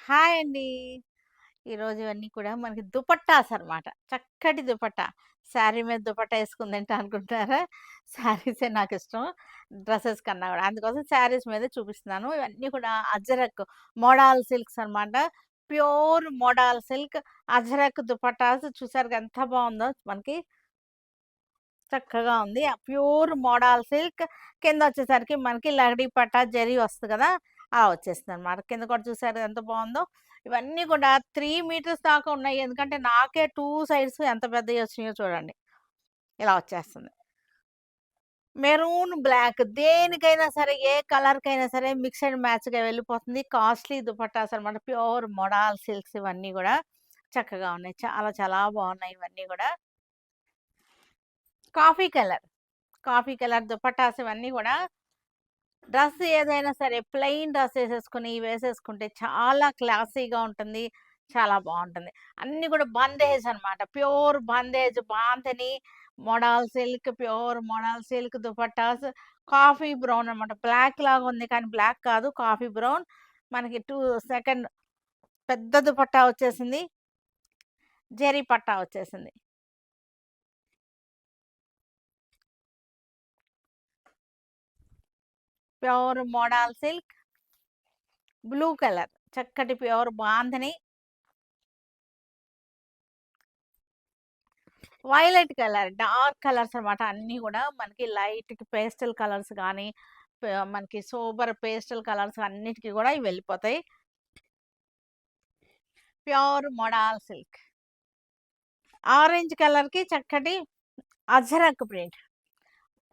Hi అండి. ఈరోజు ఇవన్నీ కూడా మనకి దుపట్టాస్ అనమాట. చక్కటి దుపట్టా. శారీ మీద దుపట్టా యేసుకుందంటే అనుకుంటున్నారా? శారీసే నాకిష్టం. డ్రెసెస్ కన్నా గూడా. అందుకోసం శారీస్ మీదే చూపిస్తున్నాను. ఇవన్నీ కూడా అజ్రక్ మోడాల్ సిల్క్స్ అనమాట. Pure modal silk Ajrak dupattas చూసారుగా ఎంత బావుందో మనకి. చక్కగా ఉంది. ఆ ప్యూర్ మోడాల్ సిల్క్ కిందొచ్చేసరికి మనకి లహరీ పట్టా జరీ వస్తది గదా! వచ్చేసిందనమాట. కింద కూడా చూసారు ఎంత బావుందో. ఇవన్నీ కూడా 3 మీటర్స్ దాకా ఉన్నాయి. ఎందుకంటే నాకే 2 సైడ్స్ ఎంత పెద్దయొచ్చినాయో చూడండి. ఇలా వచ్చేస్తుంది. మెరూన్, బ్లాక్ దేనికైనా సరే, ఏ కలర్‌కైనా సరే మిక్స్ అండ్ మ్యాచ్‌గా వెళ్ళిపోతుంది. కాస్ట్‌లీ దుపట్టాస్ అనమాట. ప్యూర్ మోడాల్ సిల్క్స్ ఇవన్నీ గూడా చక్కగా ఉన్నాయి. చాలా చాలా బావున్నాయి ఇవన్నీ గూడా. Coffee colour. Coffee colour dupattas ఇవన్నీ గూడా డ్రెస్ ఏదైనా సరే ప్లెయిన్ డ్రెస్ ఏసేసుకొని వేసేసుకుంటే చాలా క్లాసీగా ఉంటుంది. చాలా బావుంటుంది. అన్నీ గూడా బందేజ్ అనమాట. Pure bandhej bandhani modal silk, pure modal silk dupattas coffee brown అనమాట. బ్లాక్ లాగా ఉంది కానీ బ్లాక్ కాదు. కాఫీ బ్రౌన్ మనకి 2 సెకండ్ పెద్ద దుపట్టా వచ్చేసింది. జరీ పట్టా వచ్చేసింది. Pure modal silk blue colour చక్కటి pure bandhani violet colour, dark colours అనమాట. అన్నీ గూడా మనకి లైట్ పేస్టల్ కలర్స్ గానీ, మనకి సోబర్ పేస్టల్ కలర్స్ అన్నిటికి గూడా ఇవి వెళ్ళిపోతాయి. Pure modal silk. ఆరెంజ్ కలర్‌కి చక్కటి అజరక్ ప్రింట్.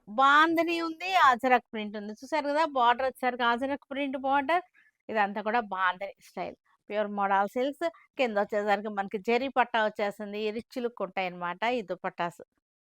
బాందిని ఉంది, అజరక్ ప్రింట్ ఉంది. చూసారు గదా! బార్డర్ వచ్చేసరికి అజరక్ ప్రింట్ బార్డర్. ఇదంతా కూడా bandhani style. Pure modal silks కిందొచ్చేసరికి మనకి జరీ పట్టా వచ్చేస్తుంది. రిచ్ లుక్ ఉంటాయన్నమాట ఈ దుపట్టాస్.